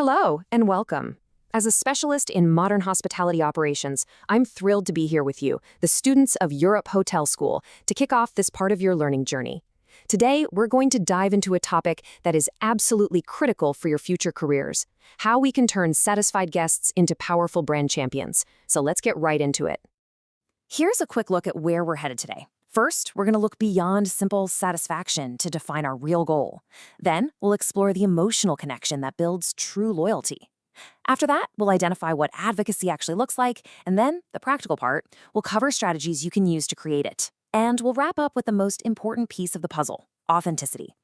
Hello and welcome. As a specialist in modern hospitality operations, I'm thrilled to be here with you, the students of Europe Hotel School, to kick off this part of your learning journey. Today, we're going to dive into a topic that is absolutely critical for your future careers: how we can turn satisfied guests into powerful brand champions. So let's get right into it. Here's a quick look at where we're headed today. First, we're going to look beyond simple satisfaction to define our real goal. Then, we'll explore the emotional connection that builds true loyalty. After that, we'll identify what advocacy actually looks like, and then, the practical part, we'll cover strategies you can use to create it. And we'll wrap up with the most important piece of the puzzle: authenticity.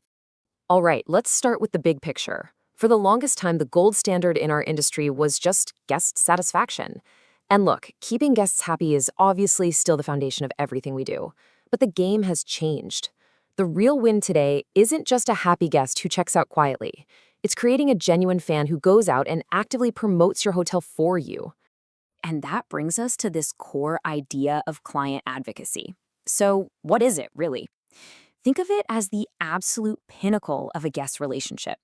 All right, let's start with the big picture. For the longest time, the gold standard in our industry was just guest satisfaction. And look, keeping guests happy is obviously still the foundation of everything we do. But the game has changed. The real win today isn't just a happy guest who checks out quietly. It's creating a genuine fan who goes out and actively promotes your hotel for you. And that brings us to this core idea of client advocacy. So, what is it, really? Think of it as the absolute pinnacle of a guest relationship.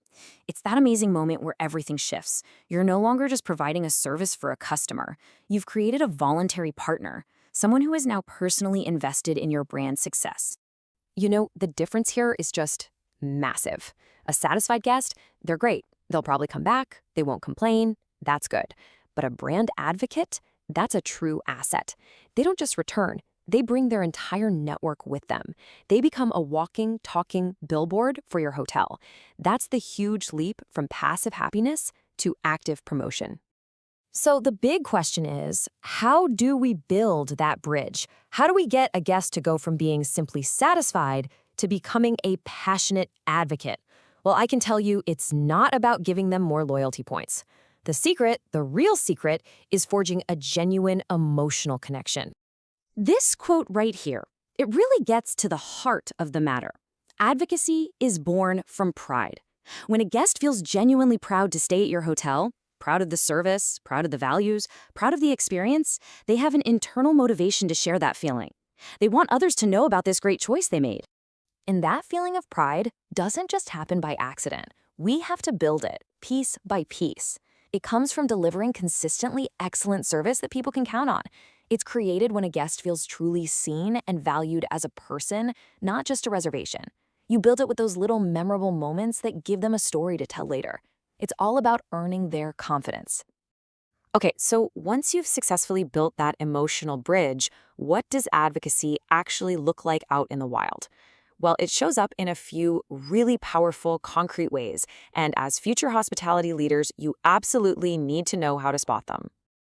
It's that amazing moment where everything shifts. You're no longer just providing a service for a customer. You've created a voluntary partner, someone who is now personally invested in your brand's success. You know, the difference here is just massive. A satisfied guest, they're great. They'll probably come back. They won't complain. That's good. But a brand advocate, that's a true asset. They don't just return. They bring their entire network with them. They become a walking, talking billboard for your hotel. That's the huge leap from passive happiness to active promotion. So the big question is, how do we build that bridge? How do we get a guest to go from being simply satisfied to becoming a passionate advocate? Well, I can tell you it's not about giving them more loyalty points. The secret, the real secret, is forging a genuine emotional connection. This quote right here, it really gets to the heart of the matter. Advocacy is born from pride. When a guest feels genuinely proud to stay at your hotel, proud of the service, proud of the values, proud of the experience, they have an internal motivation to share that feeling. They want others to know about this great choice they made. And that feeling of pride doesn't just happen by accident. We have to build it, piece by piece. It comes from delivering consistently excellent service that people can count on. It's created when a guest feels truly seen and valued as a person, not just a reservation. You build it with those little memorable moments that give them a story to tell later. It's all about earning their confidence. Okay, so once you've successfully built that emotional bridge, what does advocacy actually look like out in the wild? Well, it shows up in a few really powerful, concrete ways, and as future hospitality leaders, you absolutely need to know how to spot them.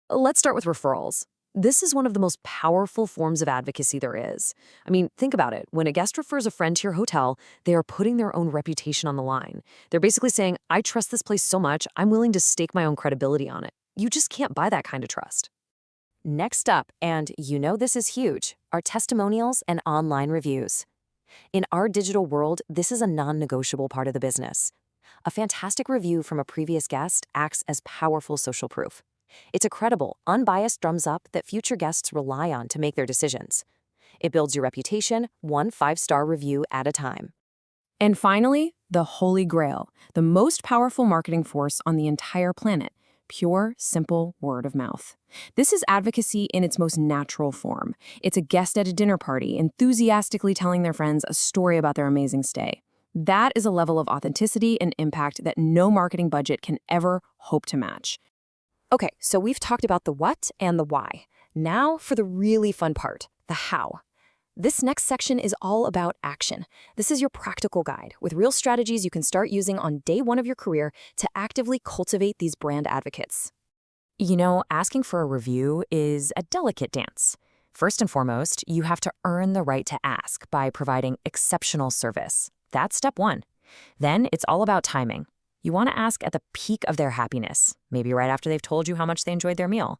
Let's start with referrals. This is one of the most powerful forms of advocacy there is. I mean, think about it. When a guest refers a friend to your hotel, they are putting their own reputation on the line. They're basically saying, I trust this place so much, I'm willing to stake my own credibility on it. You just can't buy that kind of trust. Next up, and you know this is huge, are testimonials and online reviews. In our digital world, this is a non-negotiable part of the business. A fantastic review from a previous guest acts as powerful social proof. It's a credible, unbiased thumbs up that future guests rely on to make their decisions. It builds your reputation, one 5-star review at a time. And finally, the Holy Grail, the most powerful marketing force on the entire planet: pure, simple word of mouth. This is advocacy in its most natural form. It's a guest at a dinner party enthusiastically telling their friends a story about their amazing stay. That is a level of authenticity and impact that no marketing budget can ever hope to match. Okay, so we've talked about the what and the why. Now for the really fun part, the how. This next section is all about action. This is your practical guide with real strategies you can start using on day one of your career to actively cultivate these brand advocates. You know, asking for a review is a delicate dance. First and foremost, you have to earn the right to ask by providing exceptional service. That's step one. Then it's all about timing. You want to ask at the peak of their happiness, maybe right after they've told you how much they enjoyed their meal.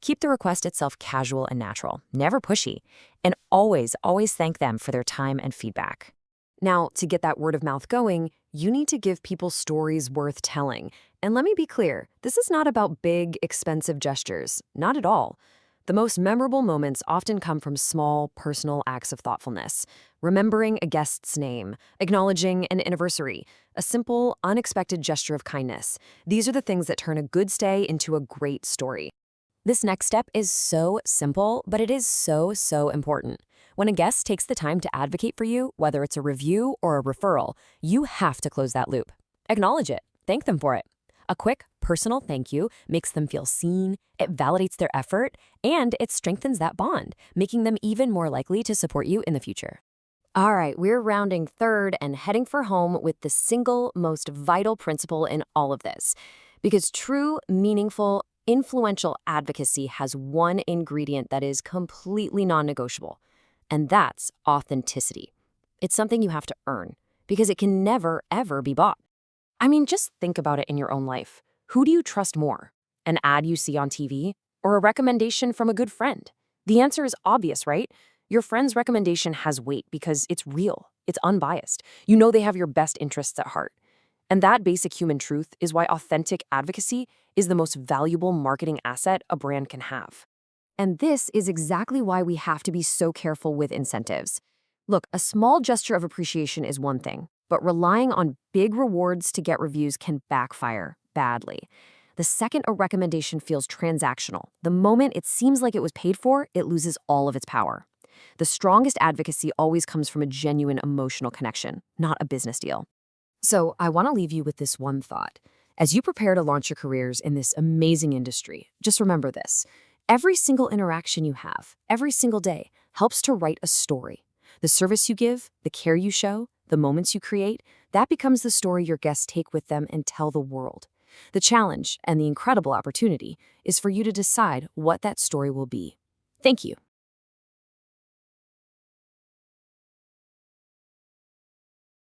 Keep the request itself casual and natural, never pushy, and always, always thank them for their time and feedback. Now, to get that word of mouth going, you need to give people stories worth telling. And let me be clear, this is not about big, expensive gestures. Not at all. The most memorable moments often come from small, personal acts of thoughtfulness. Remembering a guest's name, acknowledging an anniversary, a simple, unexpected gesture of kindness. These are the things that turn a good stay into a great story. This next step is so simple, but it is so important. When a guest takes the time to advocate for you, whether it's a review or a referral, you have to close that loop. Acknowledge it. Thank them for it. A quick, personal thank you makes them feel seen, it validates their effort, and it strengthens that bond, making them even more likely to support you in the future. All right, we're rounding third and heading for home with the single most vital principle in all of this. Because true, meaningful, influential advocacy has one ingredient that is completely non-negotiable, and that's authenticity. It's something you have to earn, because it can never, ever be bought. I mean, just think about it in your own life. Who do you trust more? An ad you see on TV or a recommendation from a good friend? The answer is obvious, right? Your friend's recommendation has weight because it's real, it's unbiased. You know they have your best interests at heart. And that basic human truth is why authentic advocacy is the most valuable marketing asset a brand can have. And this is exactly why we have to be so careful with incentives. Look, a small gesture of appreciation is one thing, but relying on big rewards to get reviews can backfire badly. The second a recommendation feels transactional, the moment it seems like it was paid for, it loses all of its power. The strongest advocacy always comes from a genuine emotional connection, not a business deal. So I want to leave you with this one thought. As you prepare to launch your careers in this amazing industry, just remember this. Every single interaction you have, every single day, helps to write a story. The service you give, the care you show, the moments you create, that becomes the story your guests take with them and tell the world. The challenge and the incredible opportunity is for you to decide what that story will be. Thank you